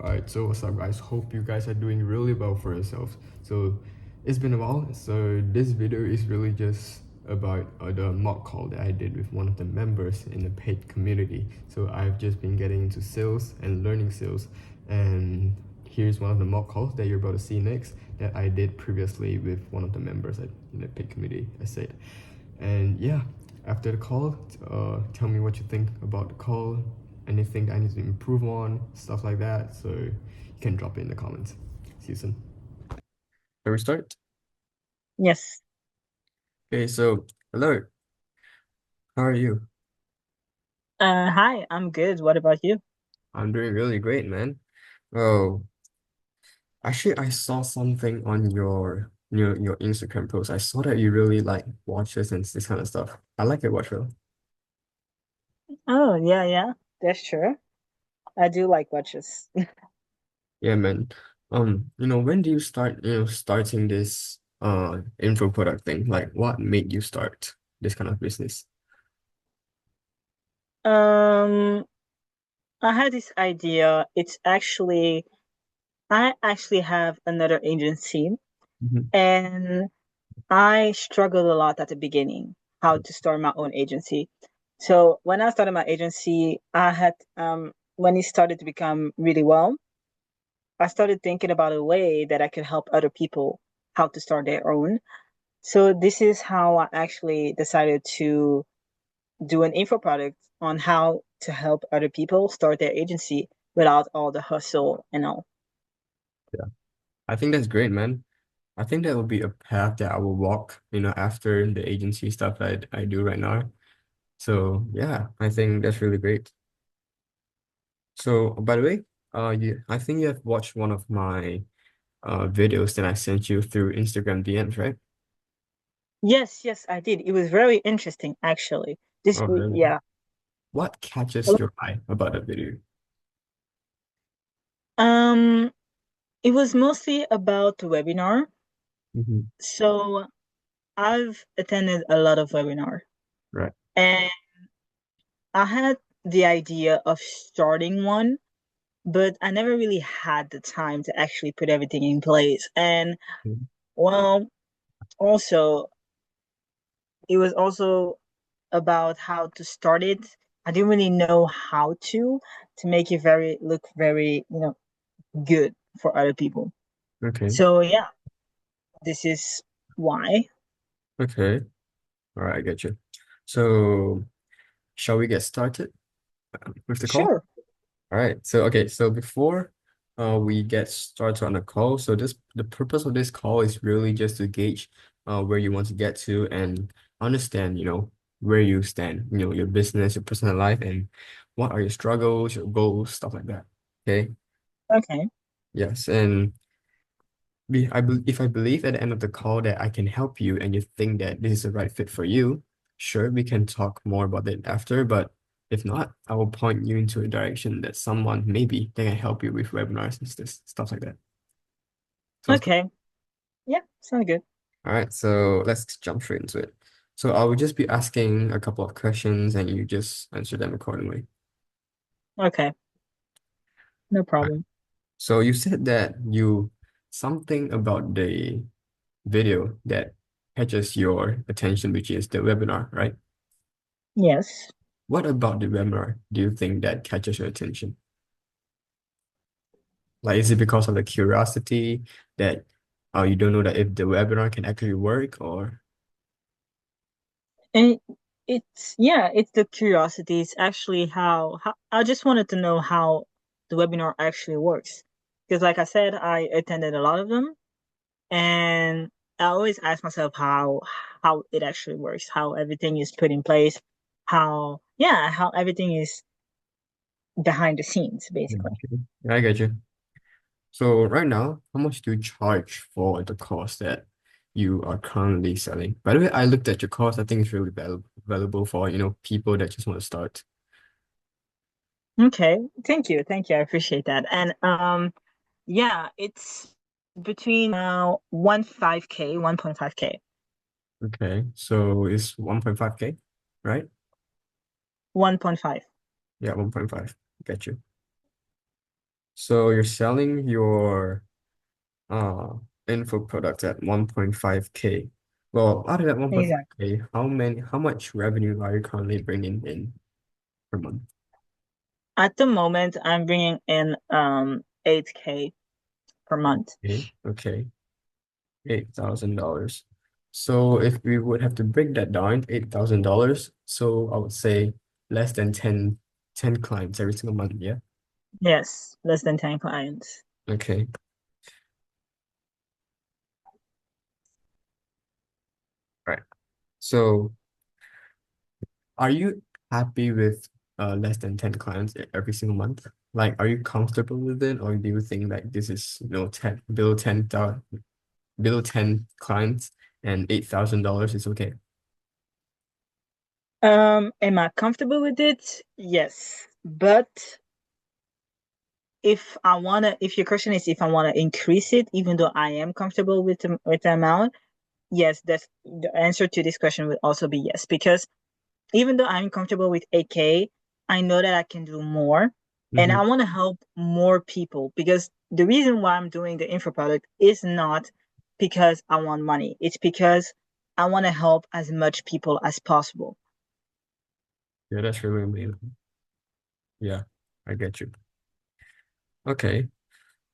Alright, so what's up guys? Hope you guys are doing really well for yourselves. So it's been a while, so this video is really just about the mock call that I did with one of the members in the paid community. So I've just been getting into sales and learning sales, and here's one of the mock calls that you're about to see next that I did previously with one of the members in the paid community, I said. And yeah, after the call, tell me what you think about the call, anything I need to improve on, stuff like that. So you can drop it in the comments. See you soon. Shall we start? Yes. Okay, so hello, how are you? Hi, I'm good. What about you? I'm doing really great, man. Oh, actually, I saw something on your Instagram post. I saw that you really like watches and this kind of stuff. I like your watch, though. Oh, yeah, yeah. That's true. I do like watches. Yeah, man. When do you start, starting this info product thing? Like what made you start this kind of business? Um, I had this idea. I actually have another agency, Mhm. and I struggled a lot at the beginning how to start my own agency. So when I started my agency, when it started to become really well, I started thinking about a way that I could help other people how to start their own. So this is how I actually decided to do an info product on how to help other people start their agency without all the hustle and all. Yeah, I think that's great, man. I think that will be a path that I will walk, after the agency stuff I do right now. So yeah, I think that's really great. So by the way, I think you have watched one of my videos that I sent you through Instagram DMs, right? Yes, yes, I did. It was very interesting, actually. Oh, really? Yeah. What catches your eye about that video? Um, it was mostly about the webinar. Hmm. So I've attended a lot of webinar, Right. and I had the idea of starting one, but I never really had the time to actually put everything in place. And Mhm. well, also it was also about how to start it. I didn't really know how to make it very, good for other people. Okay. So yeah, this is why. Okay. All right, I get you. So, shall we get started with the call? Sure. All right. So before we get started on the call, so the purpose of this call is really just to gauge where you want to get to and understand, where you stand, your business, your personal life, and what are your struggles, your goals, stuff like that. Okay. Okay. Yes. And if I believe at the end of the call that I can help you and you think that this is the right fit for you, sure, we can talk more about it after. But if not, I will point you into a direction that someone maybe they can help you with webinars and stuff like that. Sounds good. Okay. Yeah, sounds good. All right, so let's jump straight into it. So I will just be asking a couple of questions and you just answer them accordingly. Okay. No All right. problem. So you said that something about the video that catches your attention, which is the webinar, right? Yes. What about the webinar do you think that catches your attention? Like, is it because of the curiosity that you don't know that if the webinar can actually work or And it's the curiosity. It's actually how I just wanted to know how the webinar actually works. Because like I said, I attended a lot of them, and I always ask myself how it actually works, how everything is put in place, how everything is behind the scenes, Yeah, basically. okay. I get you. So right now, how much do you charge for the course that you are currently selling? By the way, I looked at your course. I think it's really valuable for, people that just want to start. Okay, thank you, I appreciate that. And yeah, it's between 1.5K, 1.5K, Okay, so it's 1.5K, right? 1.5. Yeah, 1.5. Get you. So you're selling your uh info products at 1.5K. Well, out of that Exactly. 1.5K, how much revenue are you currently bringing in per month? At the moment, I'm bringing in 8K per month. Okay, $8,000. So if we would have to break that down, $8,000, so I would say less than 10 clients every single month, yeah? Yes, less than 10 clients. Okay. Right. So are you happy with less than 10 clients every single month? Like, are you comfortable with it, or do you think like this is, 10 below 10 clients and $8,000 is okay? Am I comfortable with it? Yes. But if your question is if I wanna increase it, even though I am comfortable with the amount, yes, that's the answer to this question would also be yes. Because even though I'm comfortable with 8K, I know that I can do more, and Mm-hmm. I want to help more people. Because the reason why I'm doing the info product is not because I want money. It's because I want to help as much people as possible. Yeah, that's really amazing. Yeah, I get you. Okay.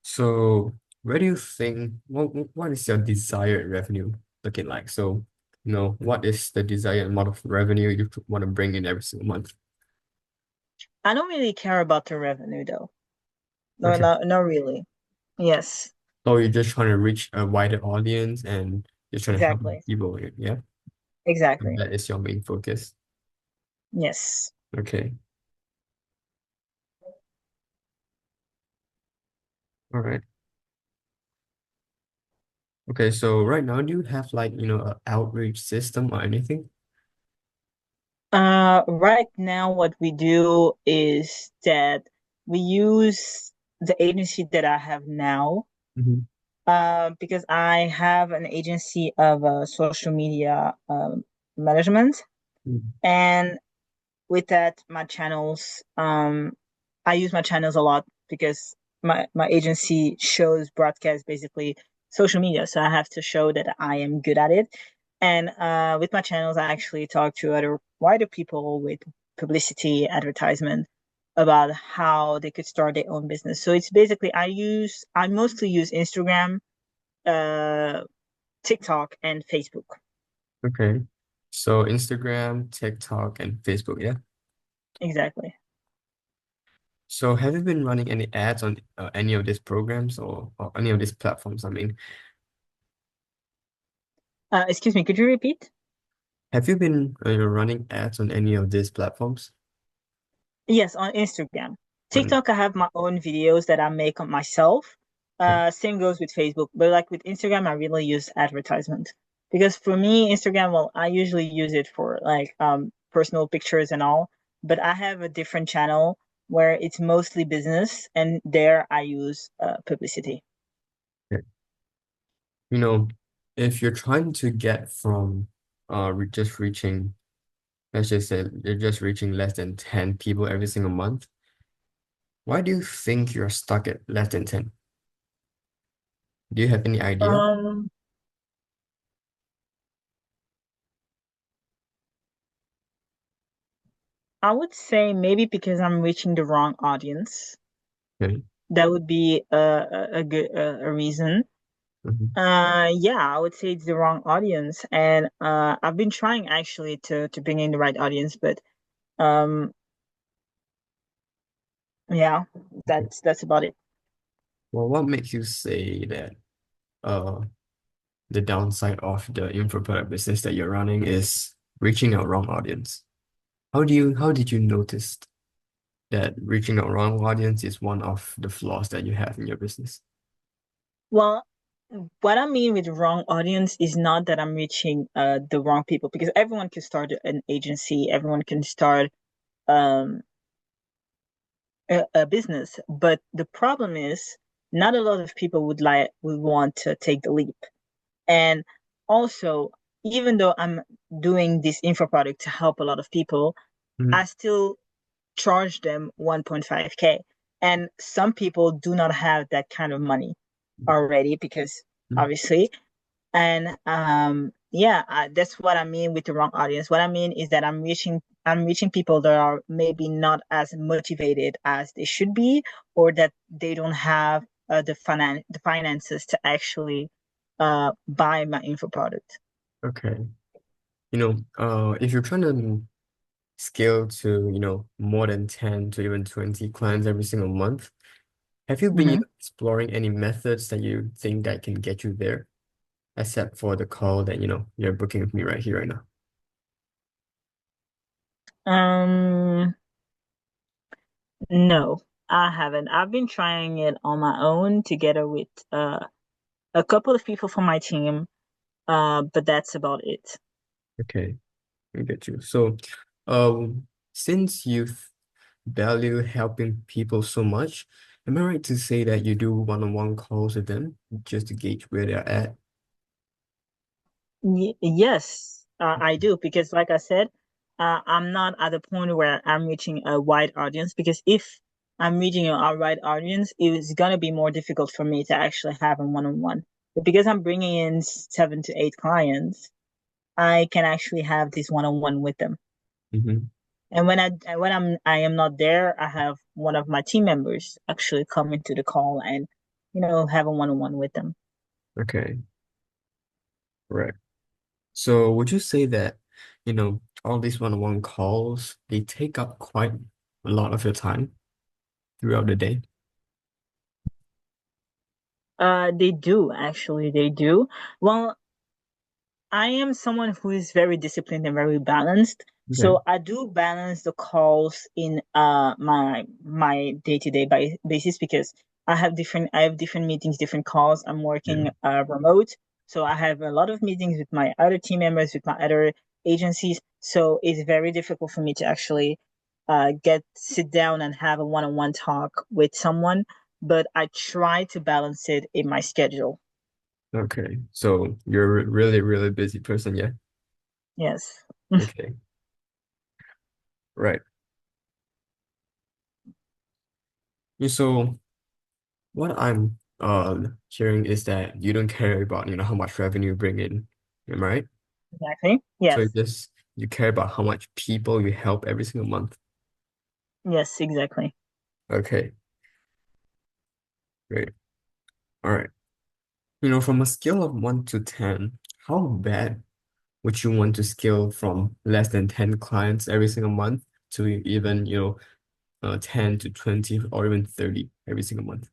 So where do you think what is your desired revenue looking like? So, what is the desired amount of revenue you want to bring in every single month? I don't really care about the revenue though. No, Okay. not really. Yes, So you're just trying to reach a wider audience and you're trying to help exactly. people, yeah? And Exactly. that is your main focus. Yes. Okay. All right. Okay, so right now, do you have like, an outreach system or anything? Right now, what we do is that we use the agency that I have now, Hmm. because I have an agency of social media management, and with that, my channels, I use my channels a lot because my agency shows broadcast basically social media, so I have to show that I am good at it. And with my channels, I actually talk to other wider people with publicity, advertisement about how they could start their own business. So it's basically I mostly use Instagram, uh, TikTok, and Facebook. Okay. So Instagram, TikTok, and Facebook, yeah? Exactly. So have you been running any ads on any of these programs or any of these platforms? I mean, Excuse me, could you repeat? have you been running ads on any of these platforms? Yes, on Instagram. On, TikTok, I have my own videos that I make on myself. okay. Same goes with Facebook, but like with Instagram, I really use advertisement because for me, Instagram, well, I usually use it for like personal pictures and all, but I have a different channel where it's mostly business, and there I use publicity. Okay. You know, if you're trying to get from just reaching, let's just say you're just reaching less than 10 people every single month, why do you think you're stuck at less than 10? Do you have any idea? Um, I would say maybe because I'm reaching the wrong audience. Okay. That would be a good a reason. Mhm. Yeah, I would say it's the wrong audience, and I've been trying actually to bring in the right audience, but um, yeah, Okay. that's about it. Well, what makes you say that uh the downside of the info product business that you're running is reaching a wrong audience? How did you notice that reaching a wrong audience is one of the flaws that you have in your business? Well, what I mean with wrong audience is not that I'm reaching the wrong people because everyone can start an agency, everyone can start um a business, but the problem is not a lot of people would want to take the leap. And also, even though I'm doing this info product to help a lot of people, Mhm. I still charge them 1.5K. And some people do not have that kind of money already because obviously. And yeah, that's what I mean with the wrong audience. What I mean is that I'm reaching people that are maybe not as motivated as they should be, or that they don't have the finances to actually buy my info product. Okay. If you're trying to scale to, more than 10 to even 20 clients every single month, have you been Hmm. exploring any methods that you think that can get you there, except for the call that, you're booking with me right here, right now? Um, no, I haven't. I've been trying it on my own together with a couple of people from my team, but that's about it. Okay, I get you. So, since you value helping people so much, am I right to say that you do one-on-one calls with them just to gauge where they're at? Yes, I do because, like I said, I'm not at the point where I'm reaching a wide audience. Because if I'm reaching a wide audience, it's gonna be more difficult for me to actually have a one-on-one. But because I'm bringing in 7 to 8 clients, I can actually have this one-on-one with them. Hmm. And when I am not there, I have one of my team members actually come into the call and have a one-on-one with them. Okay, right. So would you say that, all these one-on-one calls, they take up quite a lot of your time throughout the day? They do actually. They do. Well, I am someone who is very disciplined and very balanced. Okay. So I do balance the calls in my day-to-day basis, because I have different meetings, different calls. I'm Yeah. working remote. So I have a lot of meetings with my other team members, with my other agencies. So it's very difficult for me to actually get sit down and have a one-on-one talk with someone, but I try to balance it in my schedule. Okay. So you're a really, really busy person, yeah? Yes. Okay. Right. Yeah, so what I'm hearing is that you don't care about, how much revenue you bring in. Am I right? Exactly. So Yes. you care about how much people you help every single month. Yes, exactly. Okay, great. All right. From a scale of 1 to 10, how bad would you want to scale from less than 10 clients every single month to even, 10 to 20 or even 30 every single month?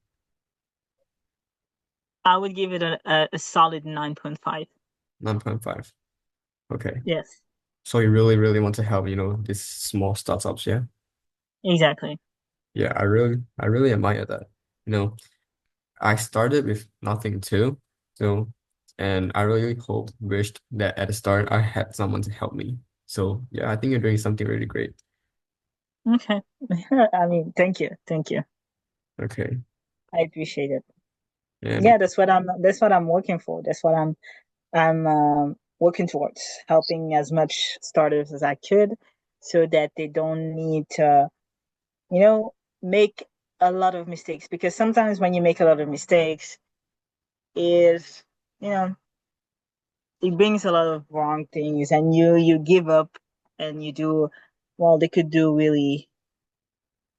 I would give it a solid 9.5. 9.5. Okay. Yes, So you really, really want to help, these small startups, yeah? exactly. Yeah, I really admire that. You know, I started with nothing too. So, and I really wished that at the start I had someone to help me. So yeah, I think you're doing something really great. Okay. I mean, thank you. Thank you. Okay. I appreciate it. And Yeah, that's what I'm working for. That's what I'm working towards, helping as much starters as I could, so that they don't need to, you know, make a lot of mistakes. Because sometimes when you make a lot of mistakes, is you know it brings a lot of wrong things, and you give up, and you do, well, they could do really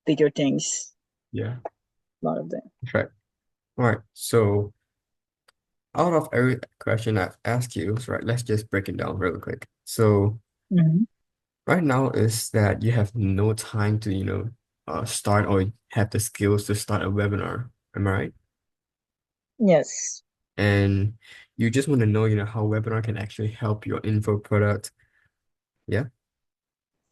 bigger things, yeah, a lot of them. right. All right. So out of every question I've asked you, so right, let's just break it down real quick. So Hmm. right now is that you have no time to, start or have the skills to start a webinar. Am I right? Yes. And you just want to know, how webinar can actually help your info product. Yeah.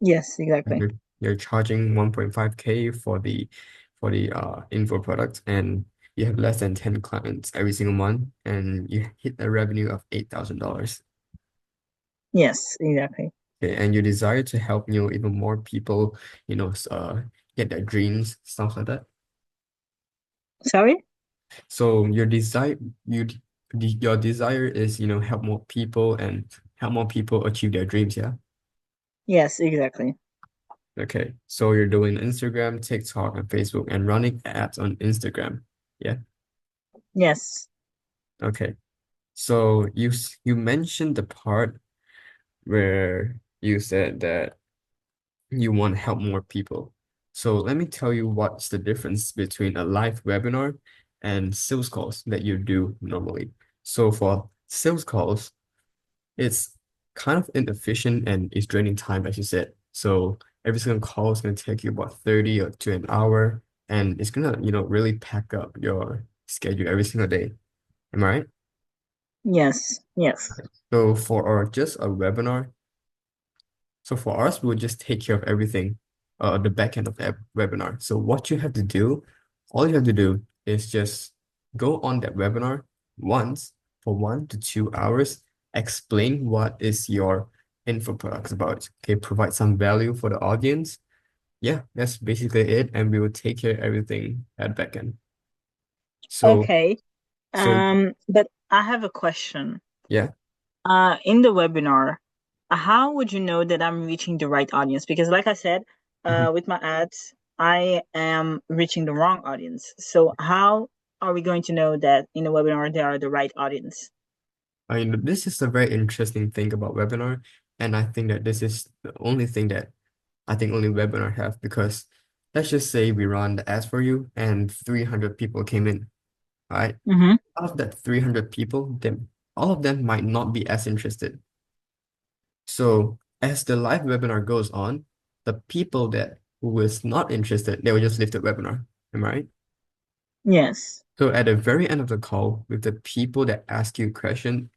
Yes, And exactly. you're charging 1.5K for the info product, and you have less than 10 clients every single month, and you hit a revenue of $8,000. Yes, exactly. Okay, and you desire to help, even more people, get their dreams, stuff like that. Sorry. So you your desire is, help more people and help more people achieve their dreams, yeah? Yes, exactly. Okay, so you're doing Instagram, TikTok, and Facebook, and running ads on Instagram. Yeah. Yes. Okay. So you mentioned the part where you said that you want to help more people. So let me tell you what's the difference between a live webinar and sales calls that you do normally. So for sales calls, it's kind of inefficient and it's draining time, as you said. So every single call is going to take you about 30 or to an hour, and it's gonna, really pack up your schedule every single day. Am I right? Yes. Yes. So for just a webinar, so for us, we'll just take care of everything, the back end of the webinar. So what you have to do, all you have to do is just go on that webinar once for 1 to 2 hours, explain what is your info products about. Okay, provide some value for the audience. Yeah, that's basically it, and we will take care of everything at back end. So, Okay. so But I have a question. yeah. In the webinar, how would you know that I'm reaching the right audience? Because like I said, Mhm. with my ads, I am reaching the wrong audience. So how are we going to know that in the webinar they are the right audience? I mean, this is a very interesting thing about webinar, and I think that this is the only thing that I think only webinar have, because let's just say we run the ads for you and 300 people came in, right? Mm-hmm. Out of that 300 people, then all of them might not be as interested. So as the live webinar goes on, the people that who is not interested, they will just leave the webinar. Am I right? Yes. So at the very end of the call, with the people that ask you question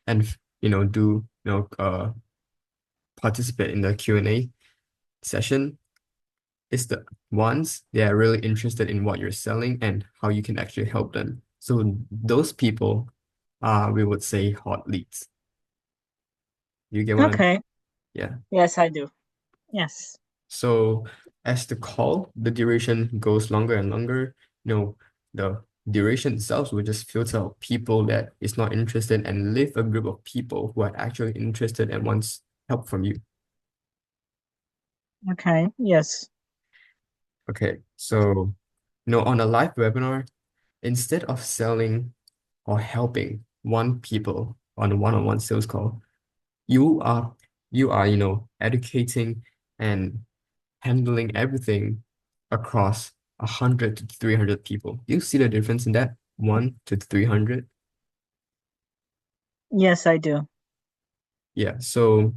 and do participate in the Q&A session, it's the ones they are really interested in what you're selling and how you can actually help them. So those people are, we would say, hot leads. You get what I mean? Okay. Yeah. Yes, I do. Yes. So as the call, the duration goes longer and longer, the duration itself will just filter out people that is not interested and leave a group of people who are actually interested and wants help from you. Okay. Yes. Okay. So, on a live webinar, instead of selling or helping one people on a one-on-one sales call, you are educating and handling everything across 100 to 300 people. Do you see the difference in that? 1 to 300? Yes, I do. Yeah. So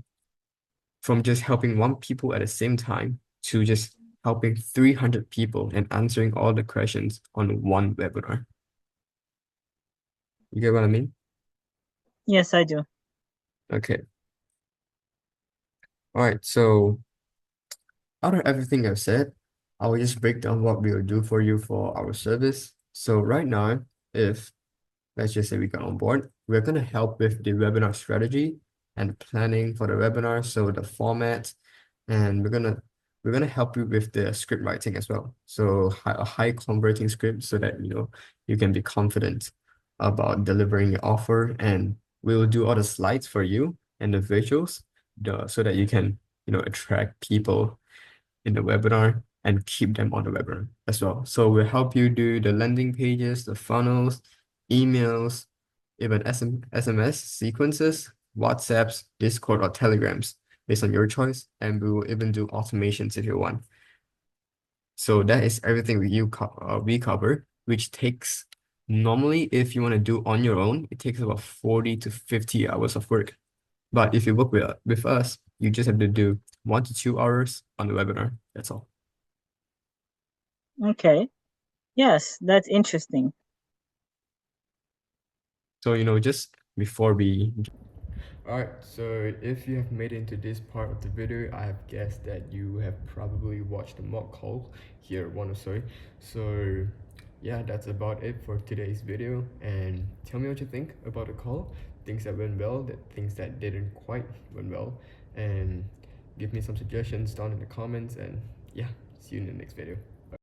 from just helping one people at the same time to just helping 300 people and answering all the questions on one webinar. You get what I mean? Yes, I do. Okay. All right. So out of everything I've said, I will just break down what we will do for you for our service. So right now, if let's just say we got on board, we're going to help with the webinar strategy and planning for the webinar, so the format, and we're gonna help you with the script writing as well. So a high converting script so that you can be confident about delivering your offer, and we will do all the slides for you and the visuals, so that you can attract people in the webinar and keep them on the webinar as well. So we'll help you do the landing pages, the funnels, emails, even SMS sequences, WhatsApps, Discord, or Telegrams based on your choice. And we will even do automations if you want. So that is everything we cover, which takes normally, if you want to do on your own, it takes about 40 to 50 hours of work. But if you work with us, you just have to do 1 to 2 hours on the webinar. That's all. Okay. Yes, that's interesting. So, just before we Alright, so if you have made it into this part of the video, I have guessed that you have probably watched the mock call here, one or sorry. So yeah, that's about it for today's video, and tell me what you think about the call, things that went well, things that didn't quite went well, and give me some suggestions down in the comments, and yeah, see you in the next video.